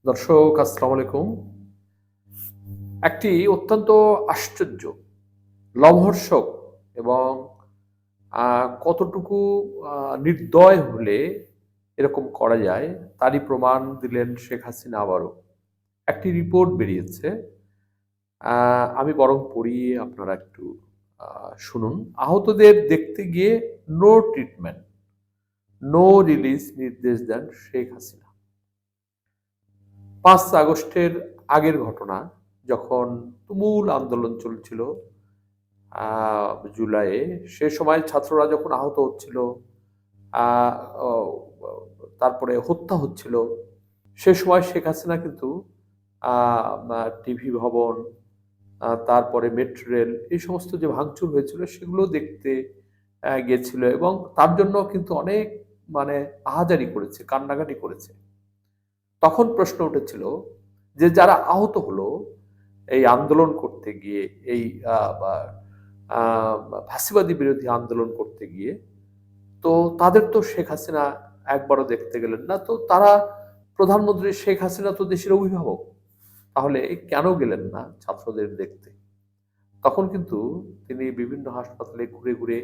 দর্শক আসসালামু আলাইকুম। একটি অত্যন্ত আশ্চর্য, লোমহর্ষক এবং কতটুকু নির্দয় হলে এরকম করা যায় তারই প্রমাণ দিলেন শেখ হাসিনা আবারও। একটি রিপোর্ট বেরিয়েছে। আমি বরং পড়িয়ে আপনারা একটু শুনুন। আহতদের দেখতে গিয়ে নো ট্রিটমেন্ট, নো রিলিজ নির্দেশ দেন শেখ হাসিনা। ৫ আগস্টের আগের ঘটনা, যখন তুমুল আন্দোলন চলছিল জুলাইয়ে, সে সময় ছাত্ররা যখন আহত হচ্ছিল, আ ও তারপরে হত্যা হচ্ছিল, সে সময় শেখ হাসিনা কিন্তু আ মা টিভি ভবন, তারপরে মেট্রো রেল, এই সমস্ত যে ভাঙচুর হয়েছিল সেগুলো দেখতে গিয়েছিল এবং তার জন্য কিন্তু অনেক মানে আহাজারি করেছে, কান্নাকাটি করেছে। তখন প্রশ্ন উঠেছিল যে যারা আহত হলো এই আন্দোলন করতে গিয়ে, এই বা ফ্যাসিবাদী বিরোধী আন্দোলন করতে গিয়ে, তো তাদের তো শেখ হাসিনা একবারও দেখতে গেলেন না। তো তারা, প্রধানমন্ত্রী শেখ হাসিনা তো দেশের অভিভাবক, তাহলে কেন গেলেন না ছাত্রদের দেখতে? তখন কিন্তু তিনি বিভিন্ন হাসপাতালে ঘুরে ঘুরে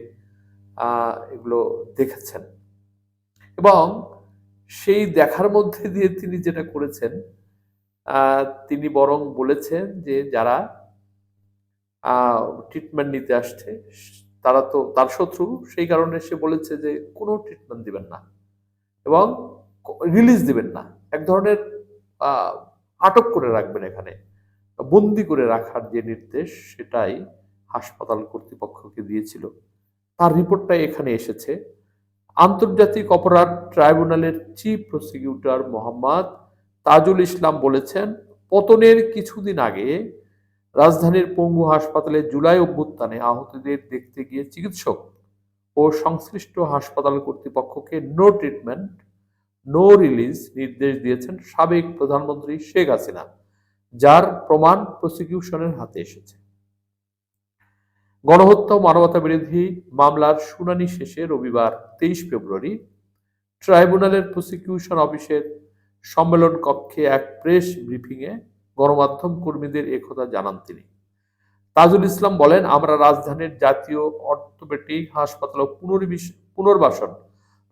এগুলো দেখেছেন এবং সেই দেখার মধ্যে দিয়ে তিনি যেটা করেছেন, তিনি বরং বলেছেন যে যারা ট্রিটমেন্ট নিতে আসছে তারা তো তার শত্রু, সেই কারণে সে বলেছে যে কোনো ট্রিটমেন্ট দিবেন না এবং রিলিজ দিবেন না। এক ধরনের আটক করে রাখবেন, এখানে বন্দি করে রাখার যে নির্দেশ সেটাই হাসপাতাল কর্তৃপক্ষকে দিয়েছিল। তার রিপোর্টটাই এখানে এসেছে। আন্তর্জাতিক অপরাধ ট্রাইব্যুনালের চিফ প্রসিকিউটর মোহাম্মদ তাজুল ইসলাম বলেছেন, পতনের কিছুদিন আগে রাজধানীর পঙ্গু হাসপাতালে জুলাই অভ্যুত্থানে আহতদের দেখতে গিয়ে চিকিৎসক ও সংশ্লিষ্ট হাসপাতাল কর্তৃপক্ষকে নো ট্রিটমেন্ট, নো রিলিজ নির্দেশ দিয়েছেন সাবেক প্রধানমন্ত্রী শেখ হাসিনা, যার প্রমাণ প্রসিকিউশনের হাতে এসেছে। গণহত্যা ও মানবতা বিরোধী মামলার শুনানি শেষে রবিবার ২৩ ফেব্রুয়ারি ট্রাইব্যুনালের প্রসিকিউশন অফিসের সম্মেলন কক্ষে এক প্রেস ব্রিফিংয়ে গণমাধ্যম কর্মীদের একথা জানান তিনি। তাজুল ইসলাম বলেন, আমরা রাজধানীর জাতীয় অর্থোপেডিক হাসপাতাল ও পুনর্বাসন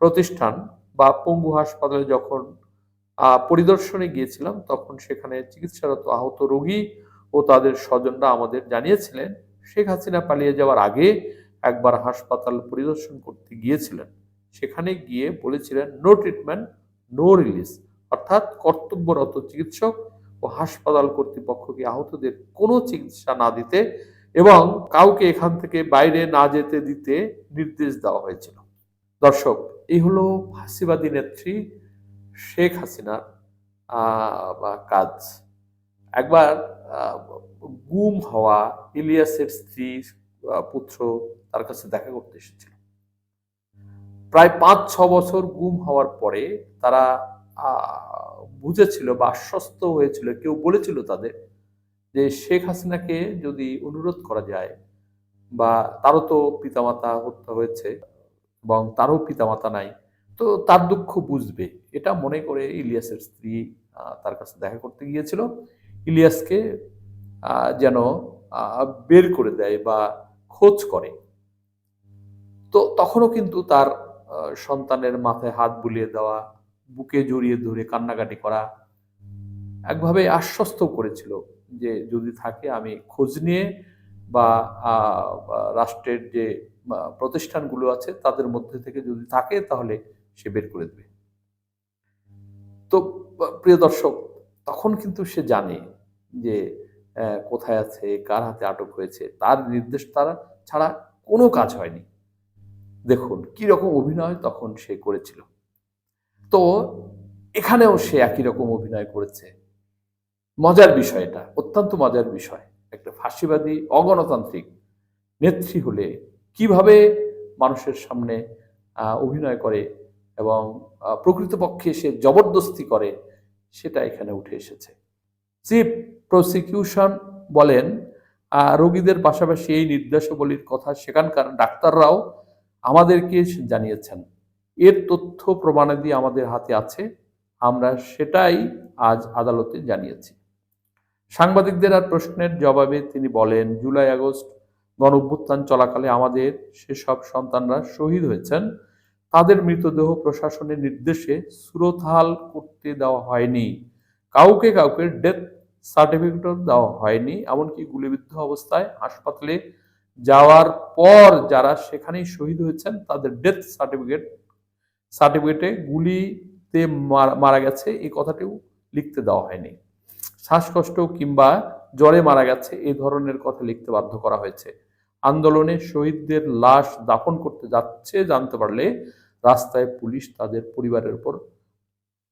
প্রতিষ্ঠান বা পঙ্গু হাসপাতালে যখন পরিদর্শনে গিয়েছিলাম, তখন সেখানে চিকিৎসারত আহত রোগী ও তাদের স্বজনরা আমাদের জানিয়েছিলেন শেখ হাসিনা পালিয়ে যাওয়ার আগে একবার হাসপাতাল পরিদর্শন করতে গিয়েছিলেন। সেখানে গিয়ে বলেছিলেন নো ট্রিটমেন্ট, নো রিলিজ, অর্থাৎ কর্তব্যরত চিকিৎসক ও হাসপাতাল কর্তৃপক্ষকে আহতদের কোনো চিকিৎসা না দিতে এবং কাউকে এখান থেকে বাইরে না যেতে দিতে নির্দেশ দেওয়া হয়েছিল। দর্শক, এই হলো ফাঁসিবাদী নেত্রী শেখ হাসিনার কাজ। একবার গুম হওয়া ইলিয়াসের স্ত্রী, পুত্র তার কাছে দেখা করতে এসেছিল। প্রায় ৫-৬ বছর গুম হওয়ার পরে তারা বুঝেছিল বা আশ্বস্ত হয়েছিল, কেউ বলেছিল তাদের যে শেখ হাসিনাকে যদি অনুরোধ করা যায়, বা তারও তো পিতামাতা হত্যা হয়েছে এবং তারও পিতামাতা নাই, তো তার দুঃখ বুঝবে, এটা মনে করে ইলিয়াসের স্ত্রী তার কাছে দেখা করতে গিয়েছিল। ইলিয়াসকে যেন বের করে দেয় বা খোঁজ করে। তো তখনও কিন্তু তার সন্তানের মাথায় হাত বুলিয়ে দেওয়া, বুকে জড়িয়ে ধরে কান্নাকাটি করা, একভাবে আশ্বস্ত করেছিল যে যদি থাকে আমি খোঁজ নিয়ে বা রাষ্ট্রের যে প্রতিষ্ঠানগুলো আছে তাদের মধ্যে থেকে যদি থাকে তাহলে সে বের করে দেবে। তো প্রিয় দর্শক, তখন কিন্তু সে জানে যে কোথায় আছে, কার হাতে আটক হয়েছে, তার নির্দেশ তারা ছাড়া কোনো কাজ হয়নি। দেখুন কি রকম অভিনয় তখন সে করেছিল। তো এখানেও সে একই রকম অভিনয় করেছে। মজার বিষয়, এটা অত্যন্ত মজার বিষয়। একটা ফাঁসিবাদী অগণতান্ত্রিক নেত্রী হলে কিভাবে মানুষের সামনে অভিনয় করে এবং প্রকৃতপক্ষে সে জবরদস্তি করে, সেটা এখানে উঠে এসেছে। চিফ প্রসিকিউশন বলেন, রোগীদের পাশাপাশি এই নির্দেশাবলীর কথা সেখানকার ডাক্তাররাও আমাদেরকে জানিয়েছেন। এর তথ্য প্রমাণাদি আমাদের হাতে আছে। আমরা সেটাই আজ আদালতে জানিয়েছি। সাংবাদিকদের আর প্রশ্নের জবাবে তিনি বলেন, জুলাই আগস্ট গণঅভ্যুত্থান চলাকালে আমাদের সেসব সন্তানরা শহীদ হয়েছেন, তাদের মৃতদেহ প্রশাসনের নির্দেশে সুরতহাল করতে দেওয়া হয়নি, কাউকে কাউকে ডেথ সার্টিফিকেটও দেওয়া হয়নি। এমনকি গুলিবিদ্ধ অবস্থায় হাসপাতালে যাওয়ার পর যারা সেখানেই শহীদ হয়েছেন তাদের ডেথ সার্টিফিকেটে গুলিতে মারা গেছে এই কথাটিও লিখতে দেওয়া হয়নি। শ্বাসকষ্ট কিংবা জ্বরে মারা গেছে এই ধরনের কথা লিখতে বাধ্য করা হয়েছে। আন্দোলনে শহীদদের লাশ দাফন করতে যাচ্ছে জানতে পারলে রাস্তায় পুলিশ তাদের পরিবারের উপর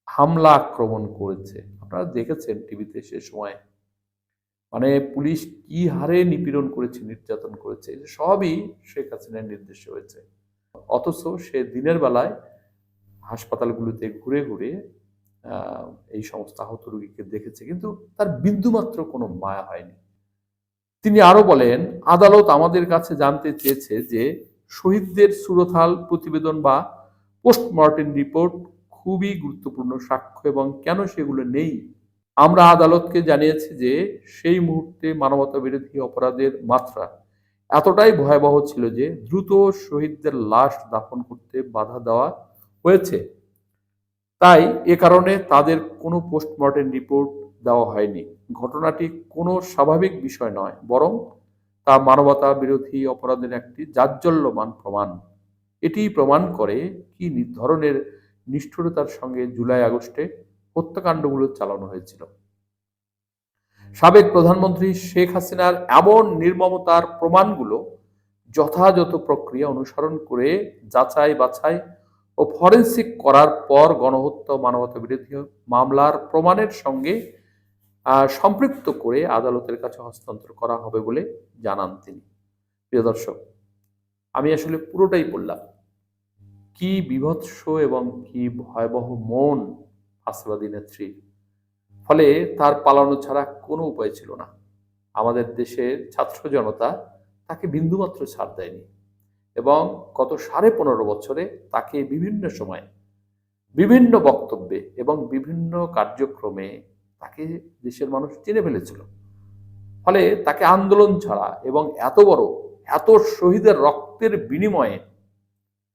হামলা আক্রমণ করেছে। আপনারা দেখেছেন টিভিতে সে সময়, মানে পুলিশ কি হারে নিপীড়ন করেছে, নির্যাতন করেছে, সবই শেখ হাসিনার নির্দেশে হয়েছে। অথচ সে দিনের বেলায় হাসপাতালগুলোতে ঘুরে ঘুরে এই সমস্ত আহত রোগীকে দেখেছে, কিন্তু তার বিন্দুমাত্র কোনো মায়া হয়নি। তিনি আরো বলেন, আদালত আমাদের কাছে জানতে চেয়েছে যে শহীদদের সুরতহাল প্রতিবেদন বা পোস্টমর্টেম রিপোর্ট খুবই গুরুত্বপূর্ণ সাক্ষ্য এবং কেন সেগুলো নেই। আমরা আদালতকে জানিয়েছি যে সেই মুহূর্তে মানবতা বিরোধী অপরাধের মাত্রা এতটাই ভয়াবহ ছিল যে দ্রুত শহীদদের লাশ দাফন করতে বাধা দেওয়া হয়েছে। তাই এ কারণে তাদের কোনো পোস্টমর্টেম রিপোর্ট দেওয়া হয়নি। ঘটনাটি কোনো স্বাভাবিক বিষয় নয়, বরং তা মানবতা বিরোধী অপরাধের একটি জাজ্জল্যমান প্রমাণ। এটি প্রমাণ করে কি ধরনের নিষ্ঠুরতার সঙ্গে জুলাই আগস্টে হত্যাকাণ্ডগুলো চালানো হয়েছিল। সাবেক প্রধানমন্ত্রী শেখ হাসিনার এমন নির্মমতার প্রমাণগুলো যথাযথ প্রক্রিয়া অনুসরণ করে যাচাই বাছাই ও ফরেনসিক করার পর গণহত্যা ও মানবতা বিরোধী মামলার প্রমাণের সঙ্গে সম্পৃক্ত করে আদালতের কাছে হস্তান্তর করা হবে বলে জানান তিনি। প্রিয় দর্শক, আমি আসলে পুরোটাই বললাম। কি বিভৎস এবং কি ভয়াবহ মন ফাঁসিবাদী নেত্রী, ফলে তার পালানো ছাড়া কোনো উপায় ছিল না। আমাদের দেশের ছাত্র জনতা তাকে বিন্দুমাত্র ছাড় দেয়নি এবং গত 15.5 বছরে তাকে বিভিন্ন সময় বিভিন্ন বক্তব্যে এবং বিভিন্ন কার্যক্রমে তাকে দেশের মানুষ চিনে ফেলেছিল। ফলে তাকে আন্দোলন ছাড়া এবং এত শহীদের রক্তের বিনিময়ে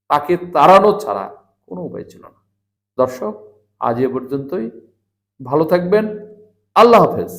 তাকে তাড়ানো ছাড়া কোনো উপায় ছিল না। দর্শক, আজ এ পর্যন্তই। ভালো থাকবেন। আল্লাহ হাফেজ।